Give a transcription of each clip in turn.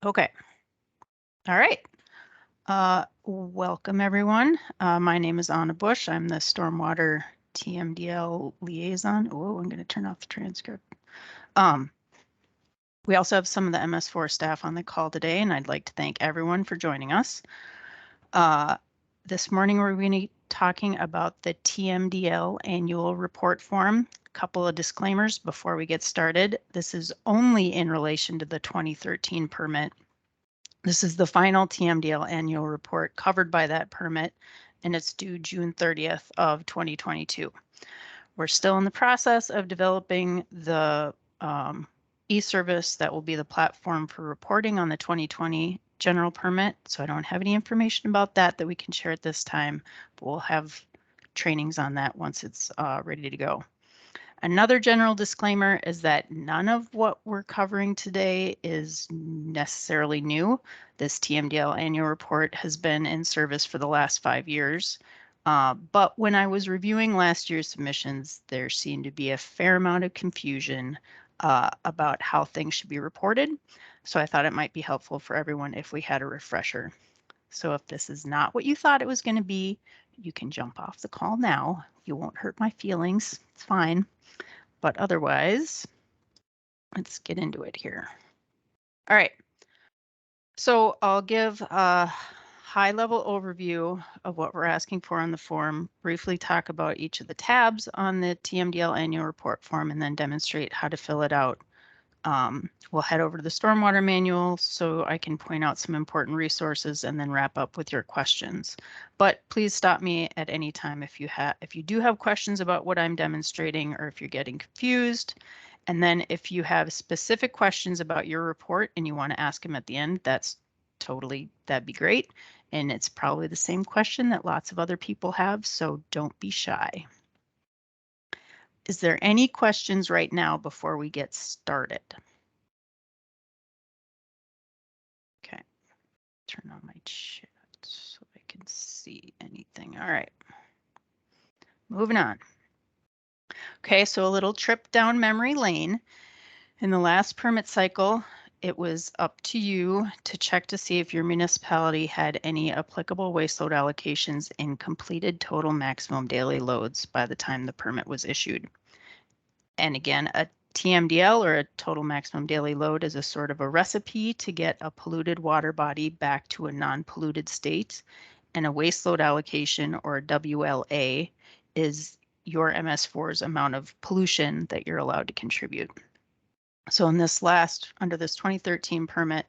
Okay. All right. Welcome everyone. My name is Anna Bush. I'm the Stormwater TMDL liaison. Oh, I'm going to turn off the transcript. We also have some of the MS4 staff on the call today, and I'd like to thank everyone for joining us. This morning we're going to be talking about the TMDL annual report form. A couple of disclaimers before we get started. This is only in relation to the 2013 permit. This is the final TMDL annual report covered by that permit, and it's due June 30th of 2022. We're still in the process of developing the e-service that will be the platform for reporting on the 2020 general permit. So I don't have any information about that we can share at this time, but we'll have trainings on that once it's ready to go. Another general disclaimer is that none of what we're covering today is necessarily new. This TMDL annual report has been in service for the last 5 years. But when I was reviewing last year's submissions, there seemed to be a fair amount of confusion about how things should be reported. So I thought it might be helpful for everyone if we had a refresher. So if this is not what you thought it was going to be, you can jump off the call now. You won't hurt my feelings. It's fine. But otherwise, let's get into it here. All right. So I'll give a high-level overview of what we're asking for on the form, briefly talk about each of the tabs on the TMDL annual report form, and then demonstrate how to fill it out. We'll head over to the stormwater manual so I can point out some important resources and then wrap up with your questions. But please stop me at any time if you do have questions about what I'm demonstrating or if you're getting confused. And then if you have specific questions about your report and you want to ask them at the end, that'd be great. And it's probably the same question that lots of other people have, so don't be shy. Is there any questions right now before we get started? Okay, turn on my chat so I can see anything. All right, moving on. Okay, so a little trip down memory lane. In the last permit cycle, it was up to you to check to see if your municipality had any applicable waste load allocations in completed total maximum daily loads by the time the permit was issued. And again, a TMDL or a total maximum daily load is a sort of a recipe to get a polluted water body back to a non-polluted state. And a waste load allocation or WLA is your MS4's amount of pollution that you're allowed to contribute. So in this under this 2013 permit,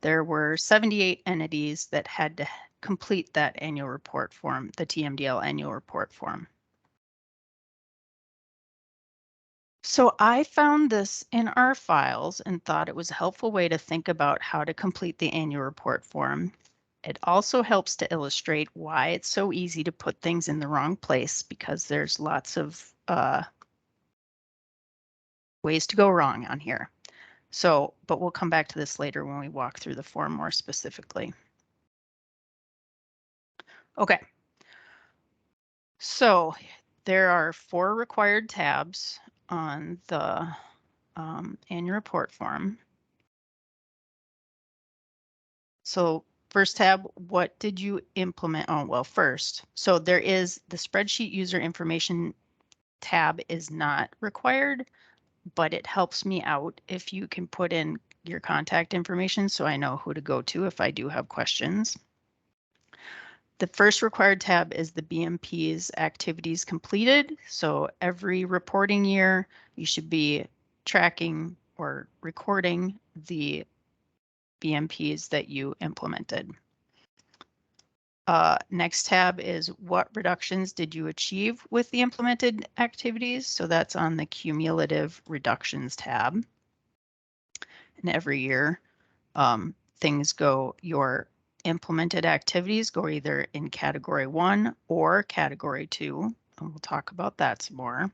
there were 78 entities that had to complete that annual report form, the TMDL annual report form. So I found this in our files and thought it was a helpful way to think about how to complete the annual report form. It also helps to illustrate why it's so easy to put things in the wrong place because there's lots of ways to go wrong on here. So, but we'll come back to this later when we walk through the form more specifically. Okay. So there are 4 required tabs on the annual report form. So first tab, what did you implement? Oh, well, first, so there is the spreadsheet user information tab is not required, but it helps me out if you can put in your contact information so I know who to go to if I do have questions. The first required tab is the BMP's activities completed. So every reporting year, you should be tracking or recording the BMPs that you implemented. Next tab is what reductions did you achieve with the implemented activities? So that's on the cumulative reductions tab. And every year, things go, your implemented activities go either in category 1 or category 2. And we'll talk about that some more.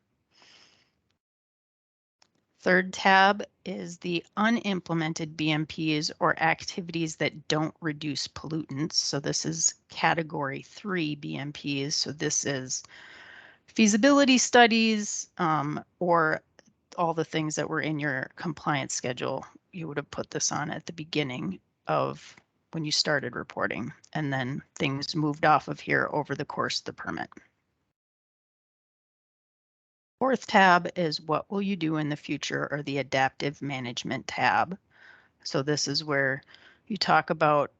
Third tab is the unimplemented BMPs or activities that don't reduce pollutants. So this is category 3 BMPs. So this is feasibility studies or all the things that were in your compliance schedule. You would have put this on at the beginning. of when you started reporting, and then things moved off of here over the course of the permit. Fourth tab is what will you do in the future, or the adaptive management tab. So this is where you talk about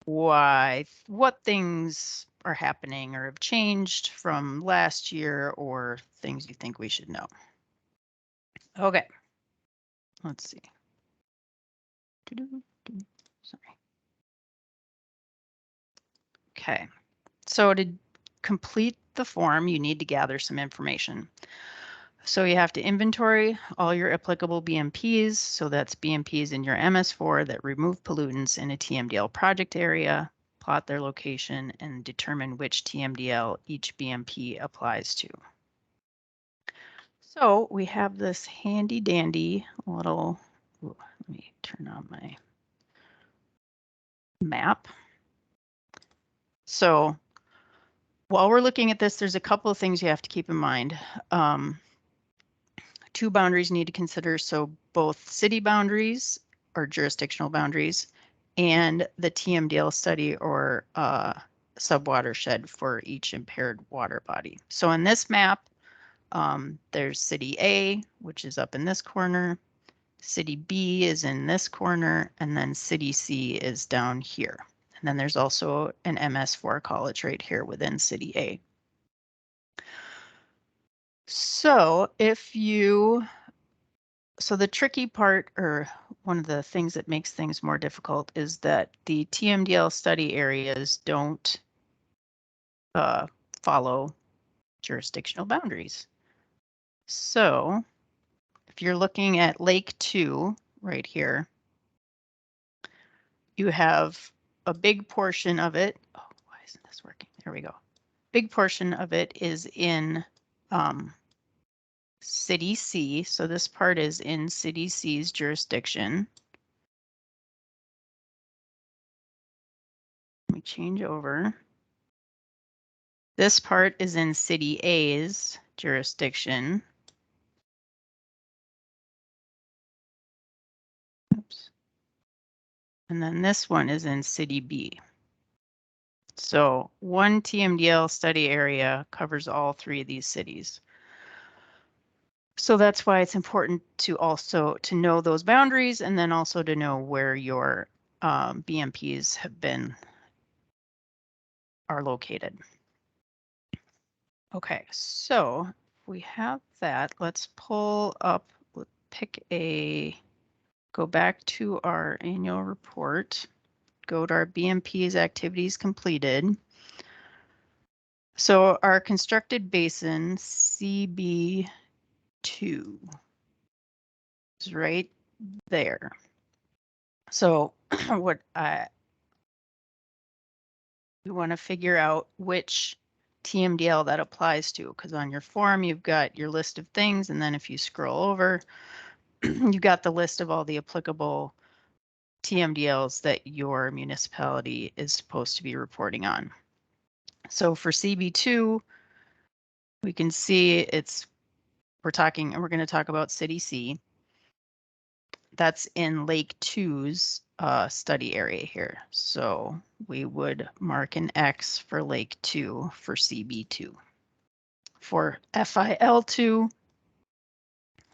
what things are happening or have changed from last year, or things you think we should know. Okay, let's see. Sorry. Okay, so to complete the form, you need to gather some information. So you have to inventory all your applicable BMPs. So that's BMPs in your MS4 that remove pollutants in a TMDL project area, plot their location, and determine which TMDL each BMP applies to. So we have this handy dandy little, let me turn on my map. So while we're looking at this, there's a couple of things you have to keep in mind. Two boundaries you need to consider. So both city boundaries or jurisdictional boundaries and the TMDL study or subwatershed for each impaired water body. So in this map, there's city A, which is up in this corner. City B is in this corner, and then city C is down here. And then there's also an MS4 college right here within city A. So so the tricky part, or one of the things that makes things more difficult, is that the TMDL study areas don't follow jurisdictional boundaries. So if you're looking at Lake 2 right here, you have a big portion of it. Oh, why isn't this working? There we go. Big portion of it is in City C. So this part is in City C's jurisdiction. Let me change over. This part is in City A's jurisdiction. Oops. And then this one is in City B. So one TMDL study area covers all three of these cities. So that's why it's important to also to know those boundaries, and then also to know where your BMPs are located. Okay, so if we have that, let's pull up, go back to our annual report, go to our BMPs activities completed. So our constructed basin, CB2, is right there. So what we want to figure out which TMDL that applies to, because on your form you've got your list of things, and then if you scroll over, you've got the list of all the applicable TMDLs that your municipality is supposed to be reporting on. So for CB2, we can see we're going to talk about City C. That's in Lake 2's study area here. So we would mark an X for Lake 2 for CB2. For FIL2,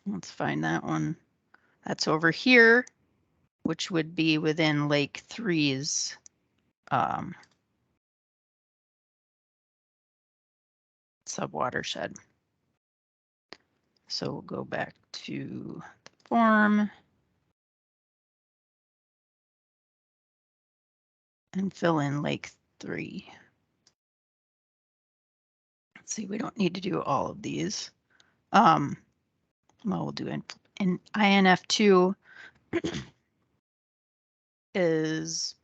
let's find that one. That's over here, which would be within Lake 3's subwatershed. So we'll go back to the form and fill in Lake 3. Let's see, we don't need to do all of these. Well, we'll do in INF2 is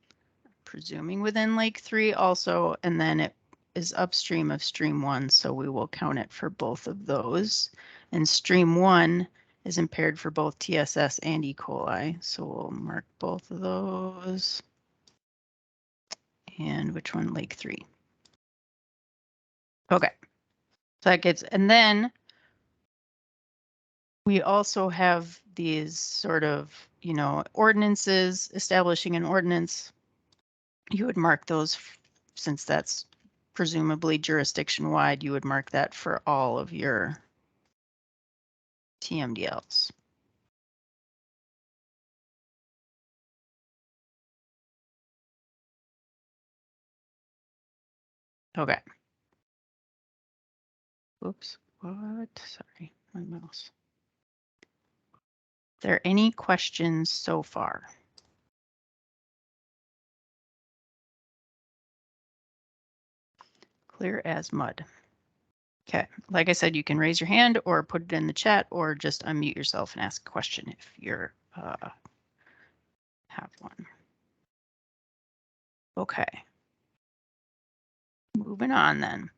presuming within Lake 3 also, and then it is upstream of Stream 1, so we will count it for both of those. And Stream 1 is impaired for both TSS and E. coli, so we'll mark both of those. And which one? Lake 3. Okay, so that gets, and then we also have these sort of, ordinances, establishing an ordinance, you would mark those, since that's presumably jurisdiction wide, you would mark that for all of your TMDLs. Okay. Oops, what? Sorry, my mouse. Are there any questions so far? Clear as mud. Okay, like I said, you can raise your hand or put it in the chat or just unmute yourself and ask a question if you're have one. Okay. Moving on then.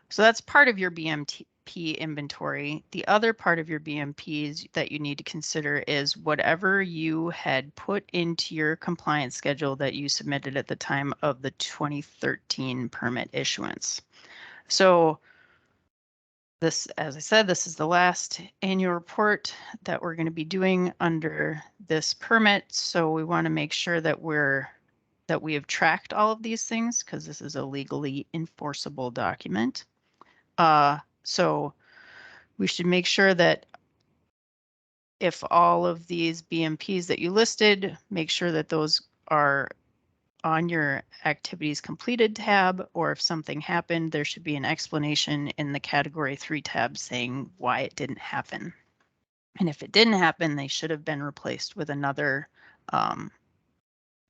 So that's part of your BMP inventory. The other part of your BMPs that you need to consider is whatever you had put into your compliance schedule that you submitted at the time of the 2013 permit issuance. So this, as I said, this is the last annual report that we're going to be doing under this permit. So we want to make sure that we have tracked all of these things because this is a legally enforceable document. So we should make sure that if all of these BMPs that you listed, make sure that those are on your activities completed tab, or if something happened, there should be an explanation in the category 3 tab saying why it didn't happen. And if it didn't happen, they should have been replaced with another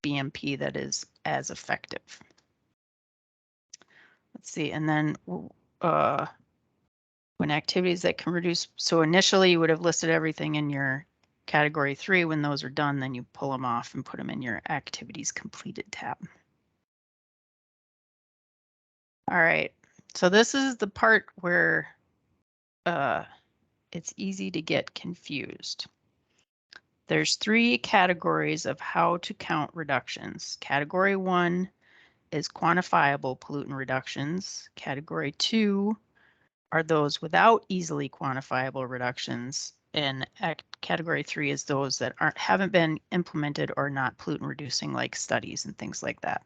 BMP that is as effective. Let's see, and then when activities that can reduce, so initially you would have listed everything in your category 3. When those are done, then you pull them off and put them in your activities completed tab. All right, so this is the part where it's easy to get confused. There's 3 categories of how to count reductions. Category 1 is quantifiable pollutant reductions. Category 2 are those without easily quantifiable reductions. And category 3 is those that haven't been implemented or not pollutant reducing, like studies and things like that.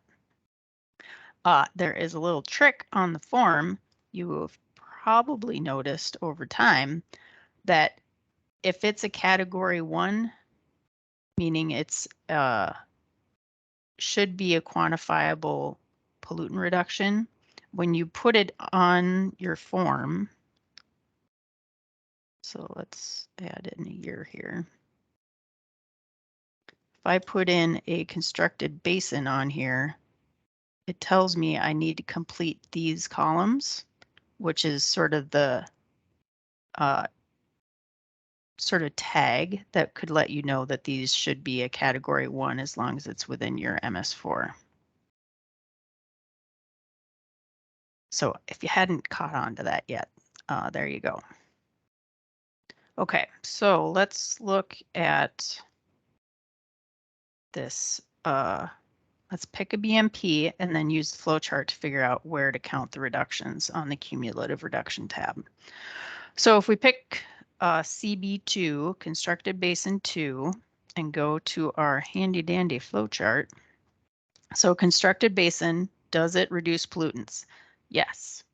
There is a little trick on the form. You have probably noticed over time that if it's a category 1, meaning it's should be a quantifiable pollutant reduction, when you put it on your form, so let's add in a year here. If I put in a constructed basin on here, it tells me I need to complete these columns, which is sort of the tag that could let you know that these should be a category 1 as long as it's within your MS4. So if you hadn't caught on to that yet, there you go. Okay, so let's look at this. Let's pick a BMP and then use the flowchart to figure out where to count the reductions on the cumulative reduction tab. So if we pick CB2, constructed basin 2, and go to our handy dandy flowchart. So constructed basin, does it reduce pollutants? Yes.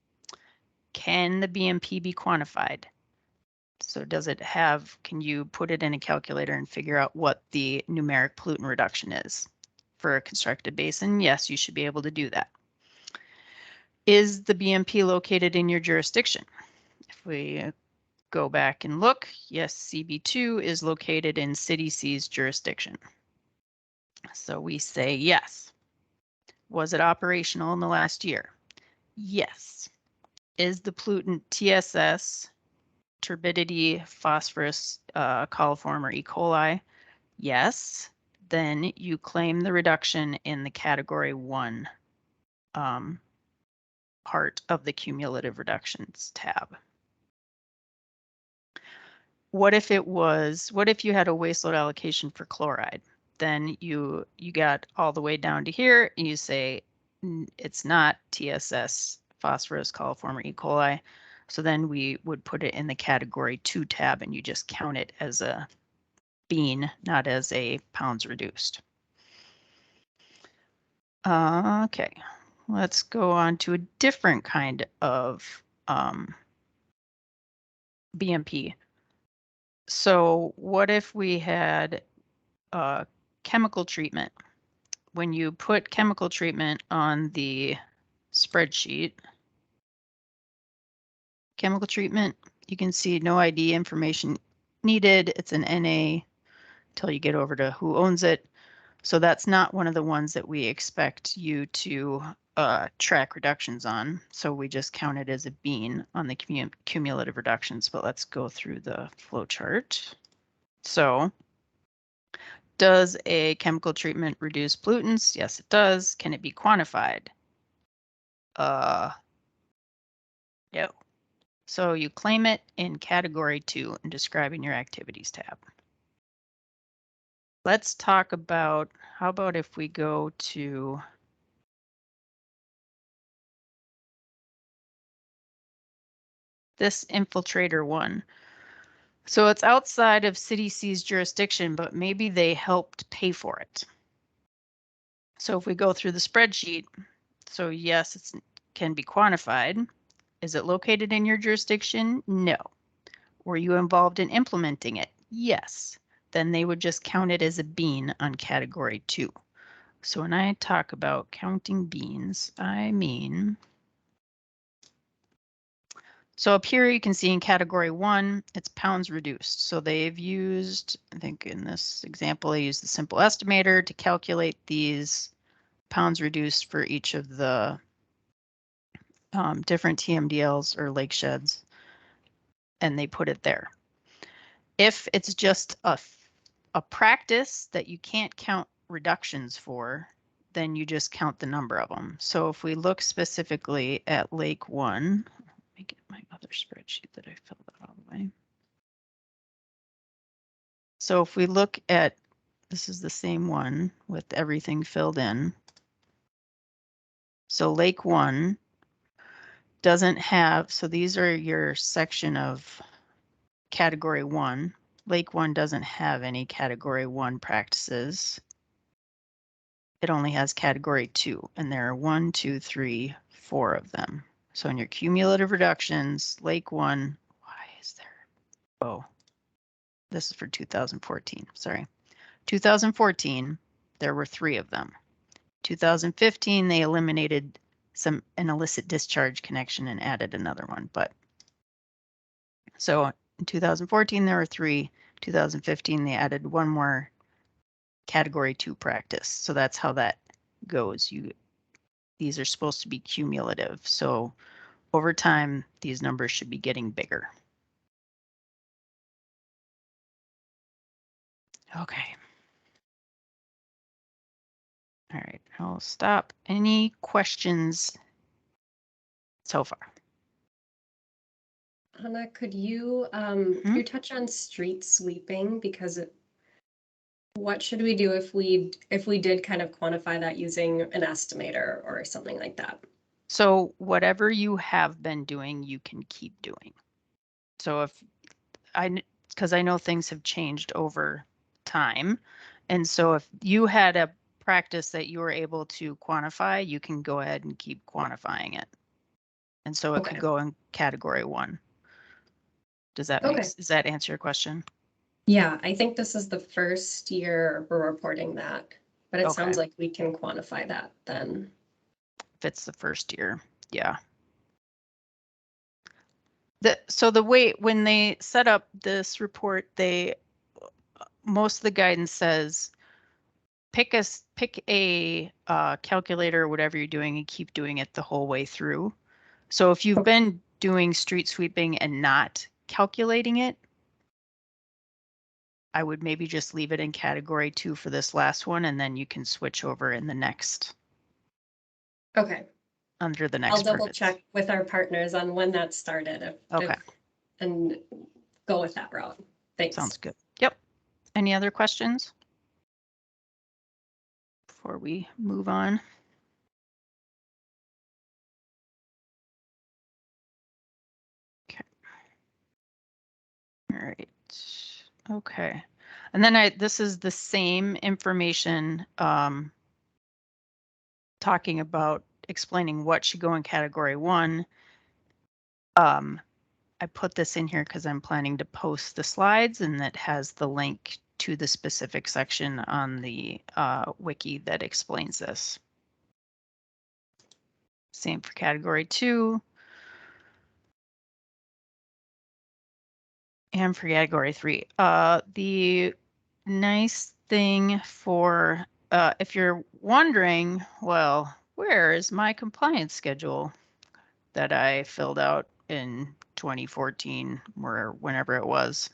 Can the BMP be quantified? So does it have, can you put it in a calculator and figure out what the numeric pollutant reduction is? For a constructed basin, yes, you should be able to do that. Is the BMP located in your jurisdiction? If we go back and look, yes, CB2 is located in City C's jurisdiction. So we say yes. Was it operational in the last year? Yes. Is the pollutant TSS, turbidity, phosphorus, coliform, or E. coli? Yes. Then you claim the reduction in the category 1 part of the cumulative reductions tab. What if you had a waste load allocation for chloride? Then you got all the way down to here and you say it's not TSS, phosphorus, coliform, or E. coli. So then we would put it in the category 2 tab and you just count it as a bean, not as a pounds reduced. Okay, let's go on to a different kind of BMP. So what if we had chemical treatment? When you put chemical treatment on the spreadsheet, chemical treatment, you can see no ID information needed. It's an NA until you get over to who owns it. So that's not one of the ones that we expect you to track reductions on. So we just count it as a bean on the cumulative reductions, but let's go through the flow chart. So does a chemical treatment reduce pollutants? Yes, it does. Can it be quantified? No. So you claim it in category 2 and describing your activities tab. Let's talk about, how about if we go to this infiltrator one. So it's outside of CDC's jurisdiction, but maybe they helped pay for it. So if we go through the spreadsheet, so yes, it can be quantified. Is it located in your jurisdiction? No. Were you involved in implementing it? Yes. Then they would just count it as a bean on category 2. So when I talk about counting beans, I mean, so up here you can see in category 1, it's pounds reduced. So they've used, I think in this example, they used the simple estimator to calculate these pounds reduced for each of the different TMDLs or lake sheds, and they put it there. If it's just a practice that you can't count reductions for, then you just count the number of them. So if we look specifically at Lake 1, let me get my other spreadsheet that I filled out all the way. So if we look at, this is the same one with everything filled in. So Lake 1 doesn't have, so these are your section of category 1. Lake 1 doesn't have any category 1 practices. It only has category 2, and there are 1, 2, 3, 4 of them. So in your cumulative reductions, Lake 1, why is there? Oh, this is for 2014, sorry. 2014, there were 3 of them. 2015, they eliminated an illicit discharge connection and added another one. But so in 2014, there were 3. 2015, they added one more category 2 practice. So that's how that goes. These are supposed to be cumulative. So over time, these numbers should be getting bigger. Okay. All right, I'll stop. Any questions so far? Anna, could you touch on street sweeping, because what should we do if we did kind of quantify that using an estimator or something like that? So whatever you have been doing, you can keep doing. So if because I know things have changed over time, and so if you had a practice that you were able to quantify, you can go ahead and keep quantifying it. And so it could go in category 1. Does that does that answer your question? Yeah, I think this is the first year we're reporting that, but it sounds like we can quantify that then. If it's the first year, yeah. So the way, when they set up this report, most of the guidance says pick a calculator or whatever you're doing and keep doing it the whole way through. So if you've been doing street sweeping and not calculating it, I would maybe just leave it in category 2 for this last one, and then you can switch over in the next. Okay. Under the next. I'll double check with our partners on when that started. And go with that route. Thanks. Sounds good. Yep. Any other questions before we move on? Okay. All right. Okay. And then this is the same information talking about explaining what should go in category 1. I put this in here because I'm planning to post the slides, and that has the link to the specific section on the wiki that explains this. Same for category 2. And for category 3. The nice thing for, if you're wondering, well, where is my compliance schedule that I filled out in 2014 or whenever it was?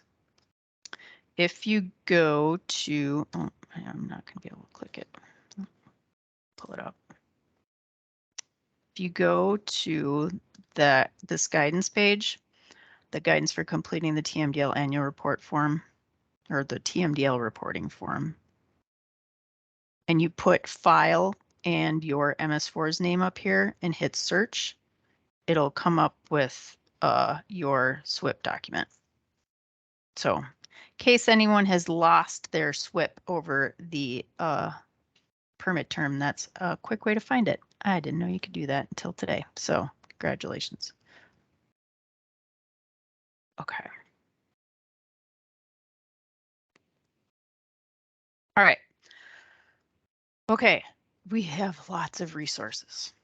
If you go to, oh, I'm not going to be able to click it. Pull it up. If you go to this guidance page, the guidance for completing the TMDL annual report form, or the TMDL reporting form, and you put file and your MS4's name up here and hit search, it'll come up with your SWIP document. So in case anyone has lost their SWIP over the permit term, that's a quick way to find it. I didn't know you could do that until today, so congratulations. Okay. All right. Okay, we have lots of resources.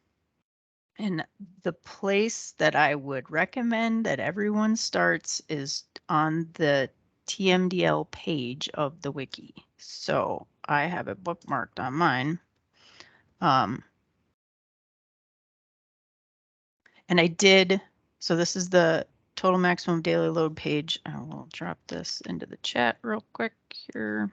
And the place that I would recommend that everyone starts is on the TMDL page of the wiki. So I have it bookmarked on mine. And I did, so this is the total maximum daily load page. I will drop this into the chat real quick here.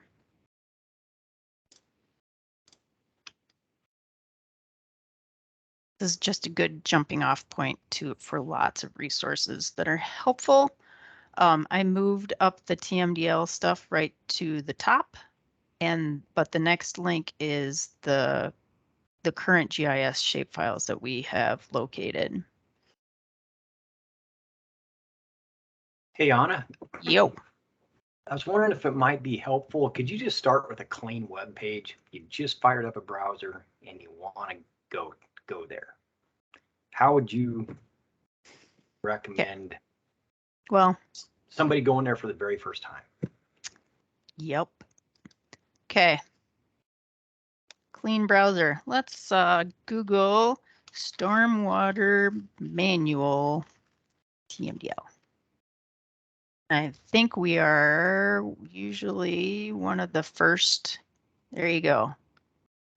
This is just a good jumping off point for lots of resources that are helpful. I moved up the TMDL stuff right to the top, but the next link is the current GIS shapefiles that we have located. Hey, Anna. Yo. I was wondering if it might be helpful. Could you just start with a clean web page? You just fired up a browser and you want to go there. How would you recommend well somebody going there for the very first time? Yep. Okay. Clean browser. Let's Google stormwater manual TMDL. I think we are usually one of the first. There you go.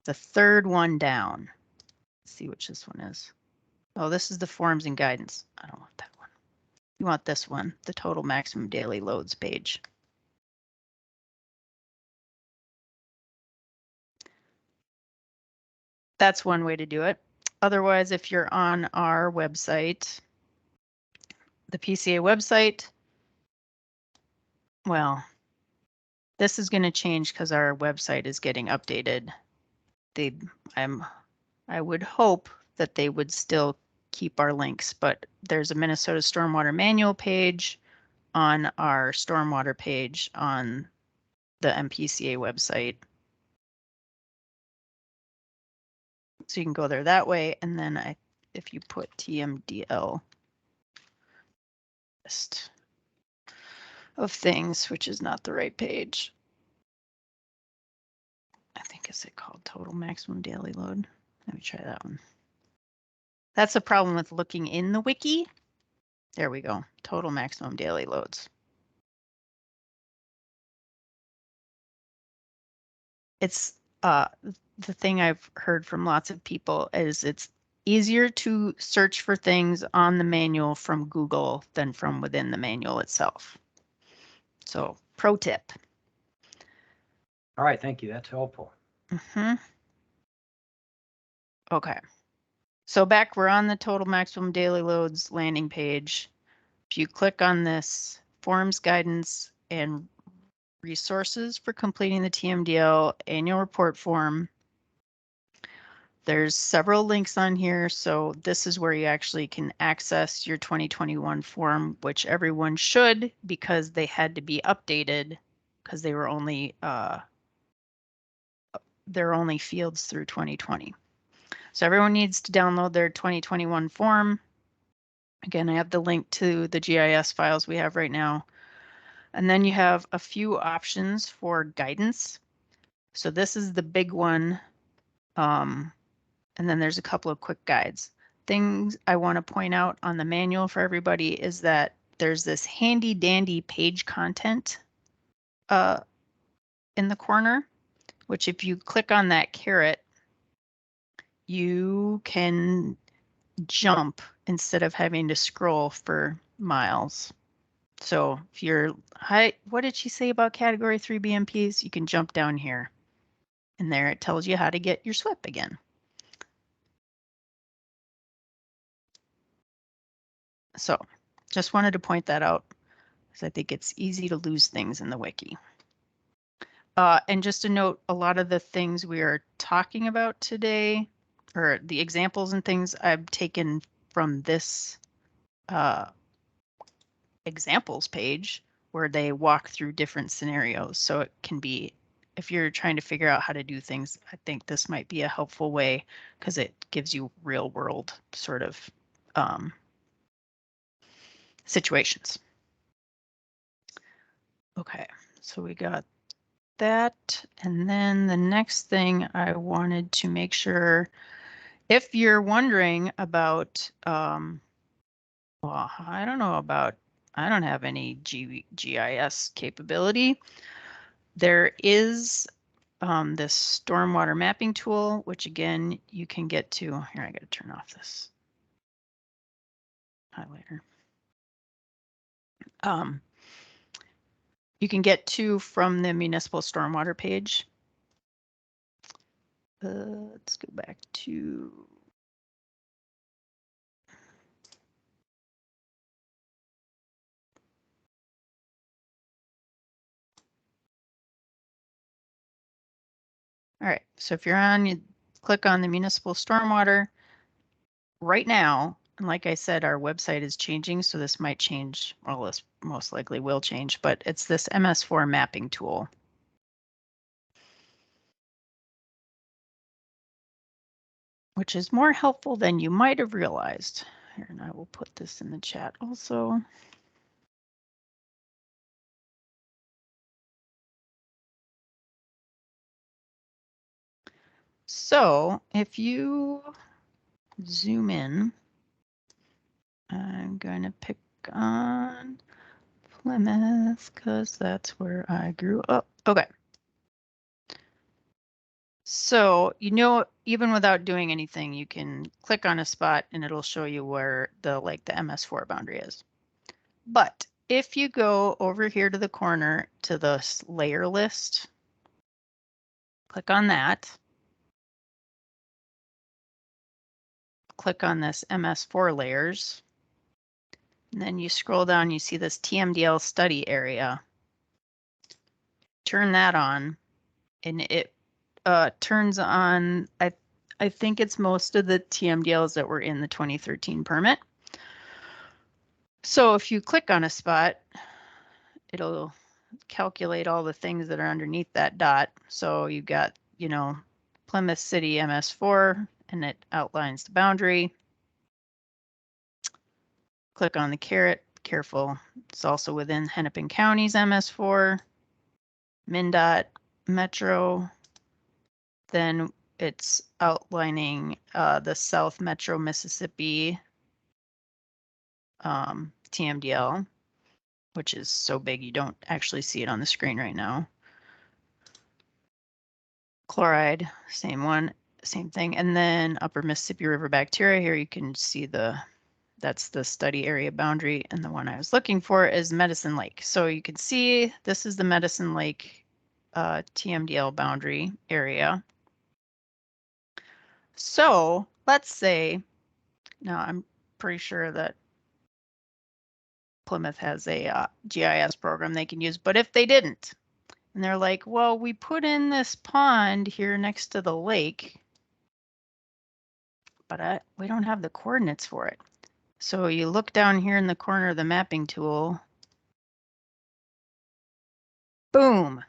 The third one down. Let's see which this one is. Oh, this is the forms and guidance. I don't want that one. You want this one, the total maximum daily loads page. That's one way to do it. Otherwise, if you're on our website, the PCA website, well, this is going to change because our website is getting updated. I would hope that they would still keep our links, but there's a Minnesota Stormwater Manual page on our stormwater page on the MPCA website. So you can go there that way, and then if you put TMDL list of things, which is not the right page. I think is it called total maximum daily load? Let me try that one. That's the problem with looking in the wiki. There we go. Total maximum daily loads. It's the thing I've heard from lots of people is it's easier to search for things on the manual from Google than from within the manual itself. So pro tip. All right, thank you. That's helpful. Okay. So we're on the total maximum daily loads landing page. If you click on this forms guidance and resources for completing the TMDL annual report form, there's several links on here. So this is where you actually can access your 2021 form, which everyone should, because they had to be updated because they were only they're only fields through 2020. So everyone needs to download their 2021 form. Again, I have the link to the GIS files we have right now. And then you have a few options for guidance. So this is the big one. And then there's a couple of quick guides. Things I want to point out on the manual for everybody is that there's this handy dandy page content in the corner, which if you click on that caret, you can jump instead of having to scroll for miles. So if you're what did she say about category 3 BMPs? You can jump down here and there it tells you how to get your SWIP again. So just wanted to point that out because I think it's easy to lose things in the wiki. And just a note, a lot of the things we are talking about today, or the examples and things I've taken from this examples page where they walk through different scenarios. So it can be, if you're trying to figure out how to do things, I think this might be a helpful way because it gives you real world sort of situations. Okay, so we got that. And then the next thing I wanted to make sure, if you're wondering about, well, I don't know about, I don't have any GIS capability. There is this stormwater mapping tool, which again, you can get to, here, I got to turn off this highlighter. You can get to from the municipal stormwater page. Let's go back to all right, so if you're on, you click on the municipal stormwater right now. And like I said, our website is changing, so this might change, well, this most likely will change, but it's this MS4 mapping tool. Which is more helpful than you might have realized. Here, and I will put this in the chat also. So if you zoom in, I'm going to pick on Plymouth because that's where I grew up. Okay. So, you know, even without doing anything, you can click on a spot and it'll show you where the MS4 boundary is. But if you go over here to the corner to the layer list, click on that. Click on this MS4 layers. And then you scroll down, you see this TMDL study area. Turn that on and it turns on, I think it's most of the TMDLs that were in the 2013 permit. So if you click on a spot, it'll calculate all the things that are underneath that dot. So you've got, you know, Plymouth City MS4 and it outlines the boundary. Click on the caret, careful. It's also within Hennepin County's MS4, MnDOT, Metro. Then it's outlining the South Metro Mississippi TMDL, which is so big you don't actually see it on the screen right now. Chloride, same one, same thing. And then Upper Mississippi River bacteria, here you can see that's the study area boundary. And the one I was looking for is Medicine Lake. So you can see this is the Medicine Lake TMDL boundary area. So let's say, now I'm pretty sure that Plymouth has a GIS program they can use, but if they didn't, and they're like, well, we put in this pond here next to the lake, but we don't have the coordinates for it. So you look down here in the corner of the mapping tool, boom.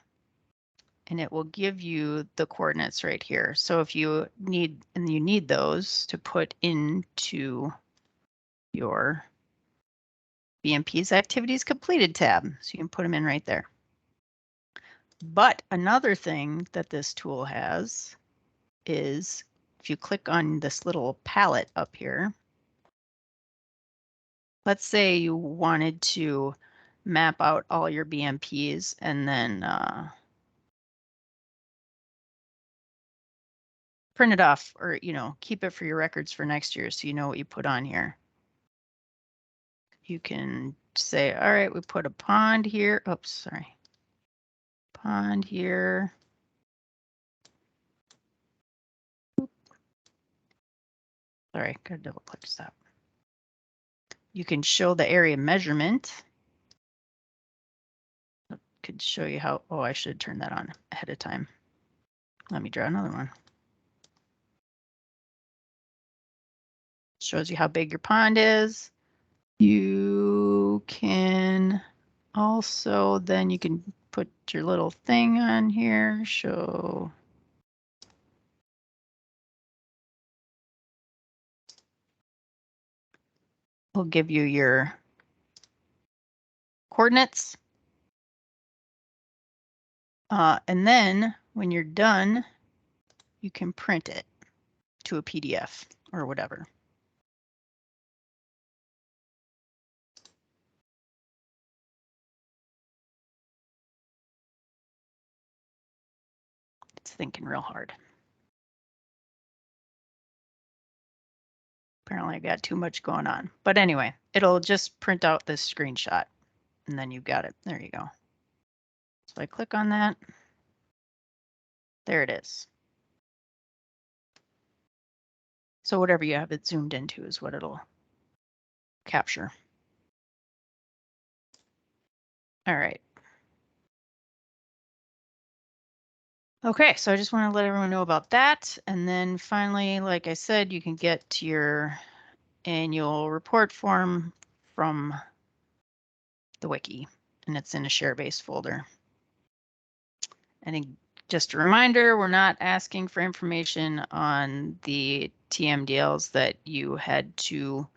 And it will give you the coordinates right here. So if you need, and you need those to put into your BMP's activities completed tab. So you can put them in right there. But another thing that this tool has is if you click on this little palette up here, let's say you wanted to map out all your BMPs and then print it off, or, you know, keep it for your records for next year so you know what you put on here. You can say, all right, we put a pond here. Oops, sorry. Pond here. Sorry, gotta double click stop. You can show the area measurement. Could show you how, oh, I should turn that on ahead of time. Let me draw another one. Shows you how big your pond is. You can also, then you can put your little thing on here, show. Will give you your coordinates. And then when you're done, you can print it to a PDF or whatever. It's thinking real hard. Apparently I got too much going on, but anyway, it'll just print out this screenshot and then you've got it. There you go. So I click on that. There it is. So whatever you have it zoomed into is what it'll capture. All right. Okay, so I just want to let everyone know about that. And then finally, like I said, you can get to your annual report form from the wiki, and it's in a share-based folder. And just a reminder, we're not asking for information on the TMDLs that you had to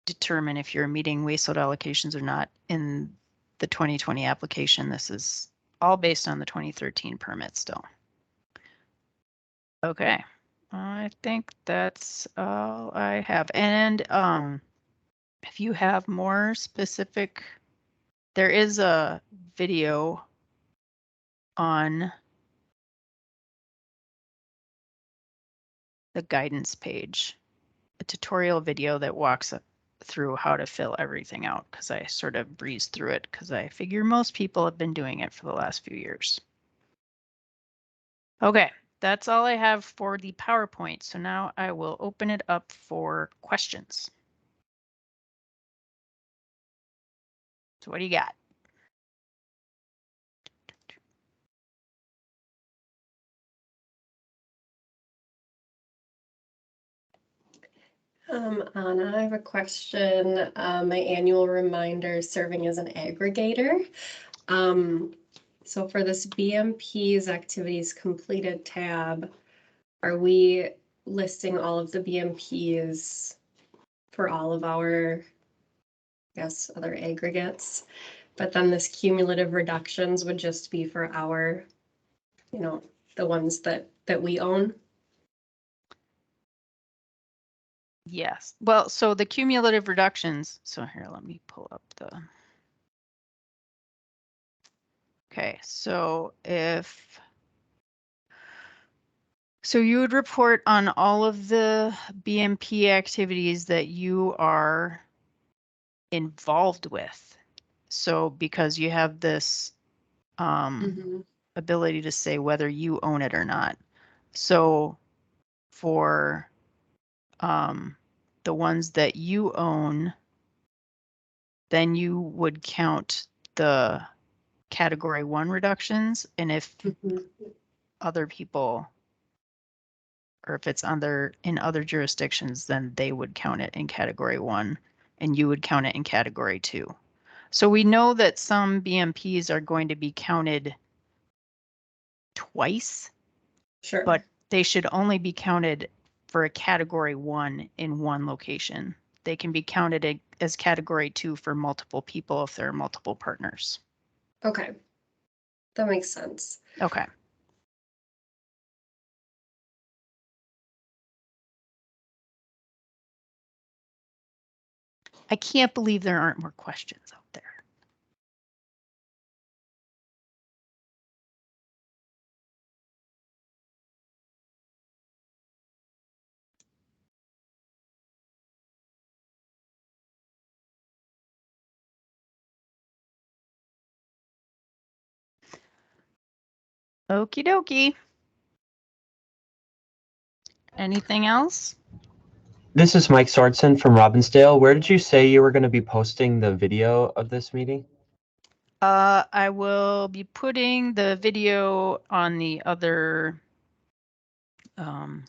determine if you're meeting waste load allocations or not in the 2020 application. This is all based on the 2013 permit still. Okay, I think that's all I have. And if you have more specific, there is a video on the guidance page, a tutorial video that walks through how to fill everything out, because I sort of breezed through it because I figure most people have been doing it for the last few years. Okay, that's all I have for the PowerPoint. So now I will open it up for questions. So what do you got? Anna, I have a question. My annual reminder serving as an aggregator. So for this BMP's activities completed tab, are we listing all of the BMPs for all of our, I guess, other aggregates? But then this cumulative reductions would just be for our, you know, the ones that we own? Yes. Well, so the cumulative reductions. So here, let me pull up the. Okay, so so you would report on all of the BMP activities that you are involved with. So because you have this ability to say whether you own it or not. So for the ones that you own, then you would count the category 1 reductions. And if other people, or if it's in other jurisdictions, then they would count it in category 1 and you would count it in category 2. So we know that some BMPs are going to be counted twice, Sure. but they should only be counted for a category 1 in one location. They can be counted as category 2 for multiple people if there are multiple partners. Okay. That makes sense. Okay. I can't believe there aren't more questions out there. Okie dokie. Anything else? This is Mike Sorensen from Robbinsdale. Where did you say you were going to be posting the video of this meeting? I will be putting the video on the other. Will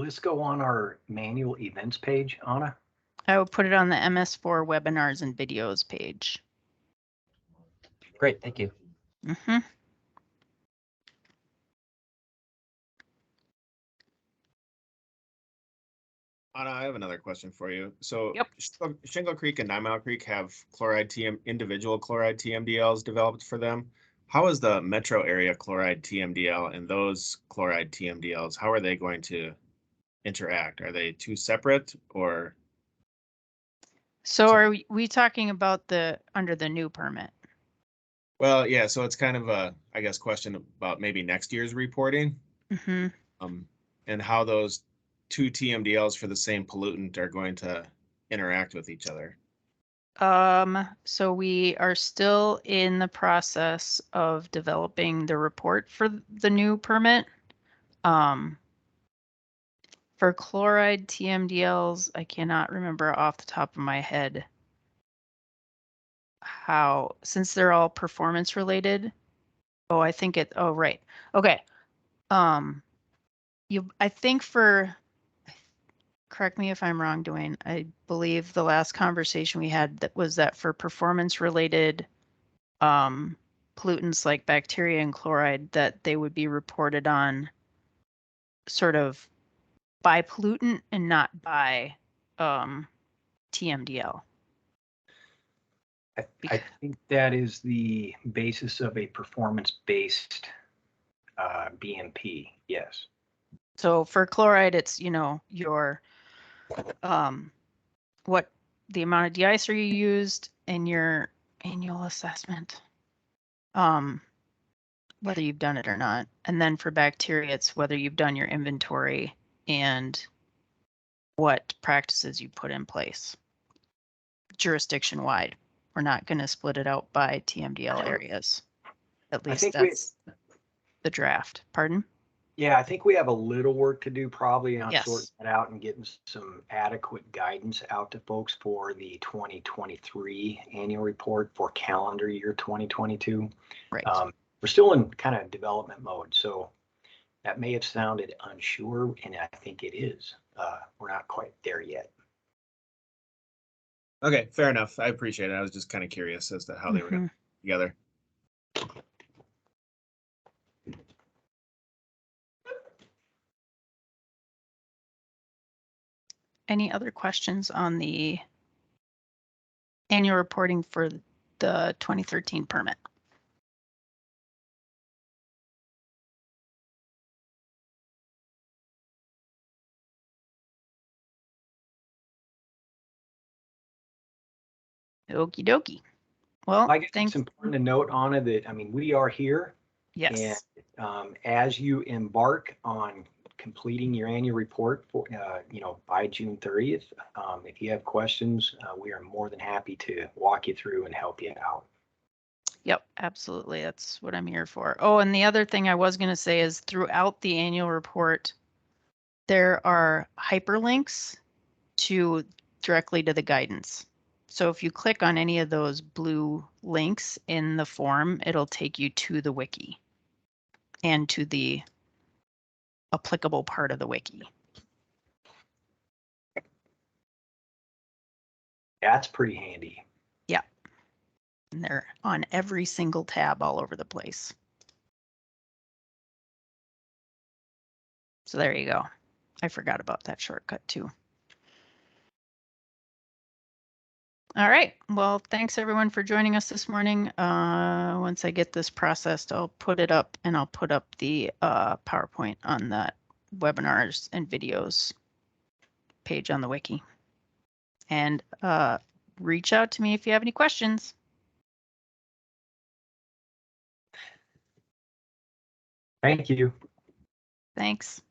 this go on our manual events page, Anna? I will put it on the MS4 webinars and videos page. Great, thank you. Mm-hmm. Anna, I have another question for you. So Yep. Shingle Creek and 9 Mile Creek have individual chloride TMDLs developed for them. How is the metro area chloride TMDL and those chloride TMDLs, how are they going to interact? Are they two separate or? So are we talking about under the new permit? Well, yeah, so it's kind of a, I guess, question about maybe next year's reporting. Mm-hmm. And how those two TMDLs for the same pollutant are going to interact with each other. So we are still in the process of developing the report for the new permit. For chloride TMDLs, I cannot remember off the top of my head how, since they're all performance related. Oh, I think oh, right. Okay. I think correct me if I'm wrong, Dwayne. I believe the last conversation we had was that for performance related pollutants like bacteria and chloride, that they would be reported on sort of by pollutant and not by TMDL. I think that is the basis of a performance-based BMP, yes. So for chloride, it's, your what the amount of de-icer you used in your annual assessment, whether you've done it or not. And then for bacteria, it's whether you've done your inventory and what practices you put in place jurisdiction wide. We're not going to split it out by TMDL areas. At least that's the draft. Pardon? Yeah, I think we have a little work to do probably on Yes. sorting that out and getting some adequate guidance out to folks for the 2023 annual report for calendar year 2022. Right. We're still in kind of development mode, so that may have sounded unsure, and I think it is. We're not quite there yet. Okay, fair enough. I appreciate it. I was just kind of curious as to how they were going to together. Any other questions on the annual reporting for the 2013 permit? Okie dokie. Well, I guess it's important to note, Anna, that, I mean, we are here. Yes. And as you embark on completing your annual report for, by June 30th, if you have questions, we are more than happy to walk you through and help you out. Yep, absolutely. That's what I'm here for. Oh, and the other thing I was going to say is throughout the annual report, there are hyperlinks directly to the guidance. So if you click on any of those blue links in the form, it'll take you to the wiki and to the applicable part of the wiki. That's pretty handy. And they're on every single tab all over the place. So there you go. I forgot about that shortcut too. All right. Well, thanks everyone for joining us this morning. Once I get this processed, I'll put it up and I'll put up the PowerPoint on that webinars and videos page on the wiki. And reach out to me if you have any questions. Thank you. Thanks.